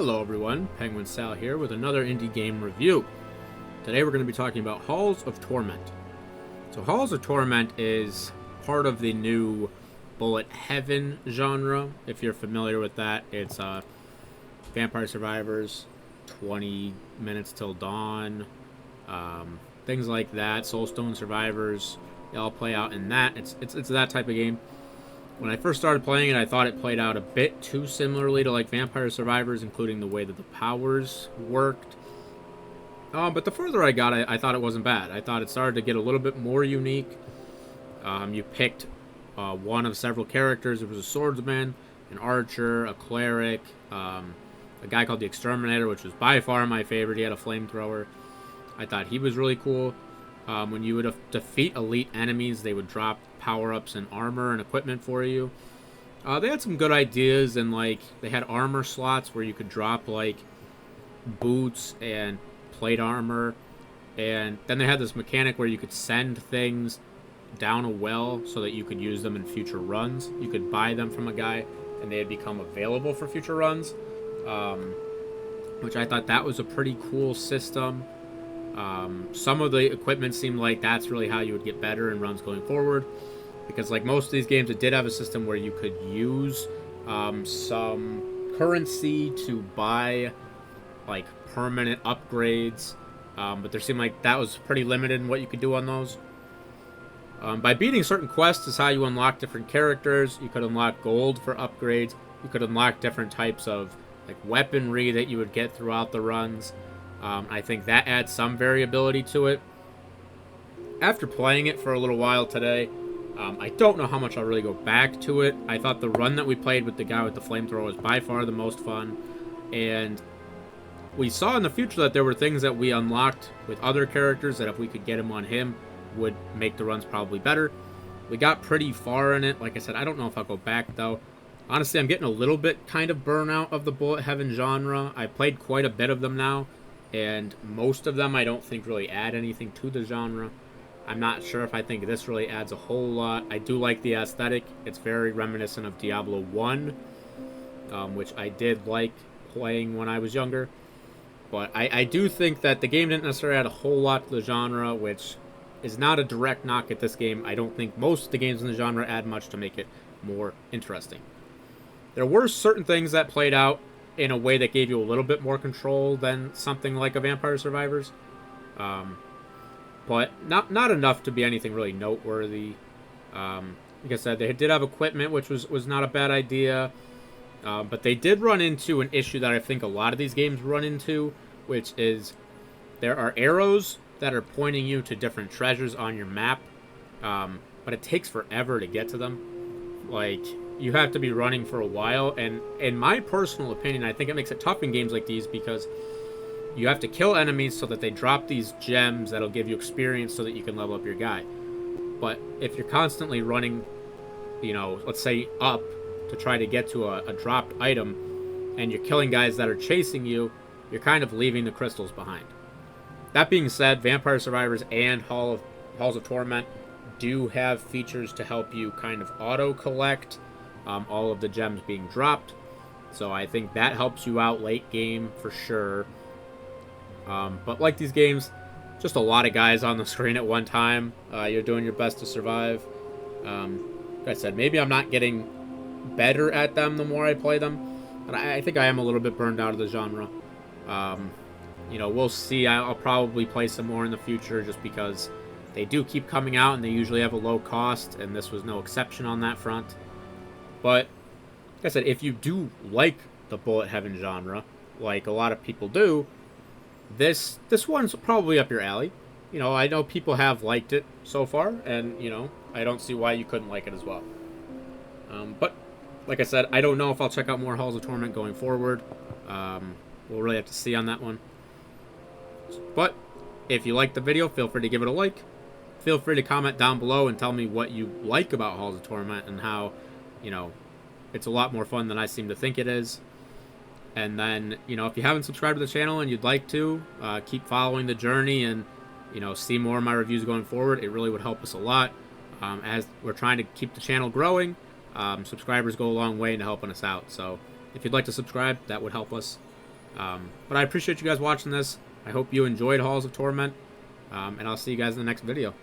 Hello everyone, PenguinSal here with another indie game review. Today we're going to be talking about Halls of Torment. So Halls of Torment is part of the new bullet heaven genre. If you're familiar with that, it's Vampire Survivors, 20 Minutes Till Dawn, things like that. Soulstone Survivors, they all play out in that. It's that type of game. When I first started playing it, I thought it played out a bit too similarly to like Vampire Survivors, including the way that the powers worked. But the further I got, I thought it wasn't bad. I thought it started to get a little bit more unique. You picked one of several characters. There was a swordsman, an archer, a cleric, a guy called the Exterminator, which was by far my favorite. He had a flamethrower. I thought he was really cool. When you would defeat elite enemies, they would drop power-ups and armor and equipment for you. They had some good ideas, and like they had armor slots where you could drop like boots and plate armor, and then they had this mechanic where you could send things down a well so that you could use them in future runs. You could buy them from a guy, and they had become available for future runs, which I thought that was a pretty cool system. Some of the equipment seemed like that's really how you would get better in runs going forward, because like most of these games, it did have a system where you could use some currency to buy like permanent upgrades, but there seemed like that was pretty limited in what you could do on those. By beating certain quests is how you unlock different characters. You could unlock gold for upgrades. You could unlock different types of like weaponry that you would get throughout the runs. I think that adds some variability to it. After playing it for a little while today, I don't know how much I'll really go back to it. I thought the run that we played with the guy with the flamethrower was by far the most fun. And we saw in the future that there were things that we unlocked with other characters that if we could get him on him would make the runs probably better. We got pretty far in it. Like I said, I don't know if I'll go back though. Honestly, I'm getting a little bit kind of burnout of the bullet heaven genre. I played quite a bit of them now, and most of them I don't think really add anything to the genre. I'm not sure if I think this really adds a whole lot. I do like the aesthetic. It's very reminiscent of Diablo 1, which I did like playing when I was younger. But I do think that the game didn't necessarily add a whole lot to the genre, which is not a direct knock at this game. I don't think most of the games in the genre add much to make it more interesting. There were certain things that played out in a way that gave you a little bit more control than something like a Vampire Survivors. But not enough to be anything really noteworthy. Like I said, they did have equipment, which was not a bad idea. But they did run into an issue that I think a lot of these games run into, which is there are arrows that are pointing you to different treasures on your map, but it takes forever to get to them. Like, you have to be running for a while, and in my personal opinion, I think it makes it tough in games like these because you have to kill enemies so that they drop these gems that'll give you experience so that you can level up your guy. But if you're constantly running, you know, let's say up to try to get to a dropped item, and you're killing guys that are chasing you, you're kind of leaving the crystals behind. That being said, Vampire Survivors and Halls of Torment do have features to help you kind of auto-collect all of the gems being dropped. So I think that helps you out late game for sure. But like these games, just a lot of guys on the screen at one time. You're doing your best to survive. Like I said, maybe I'm not getting better at them the more I play them, but I think I am a little bit burned out of the genre. You know, we'll see. I'll probably play some more in the future just because they do keep coming out and they usually have a low cost, and this was no exception on that front. But like I said, if you do like the bullet heaven genre, like a lot of people do, this one's probably up your alley. You know, I know people have liked it so far, and you know, I don't see why you couldn't like it as well. But like I said, I don't know if I'll check out more Halls of Torment going forward. We'll really have to see on that one. But if you liked the video, feel free to give it a like. Feel free to comment down below and tell me what you like about Halls of Torment and how, you know, it's a lot more fun than I seem to think it is. And then, you know, if you haven't subscribed to the channel and you'd like to, keep following the journey and, you know, see more of my reviews going forward. It really would help us a lot. As we're trying to keep the channel growing, subscribers go a long way in helping us out. So if you'd like to subscribe, that would help us. But I appreciate you guys watching this. I hope you enjoyed Halls of Torment, and I'll see you guys in the next video.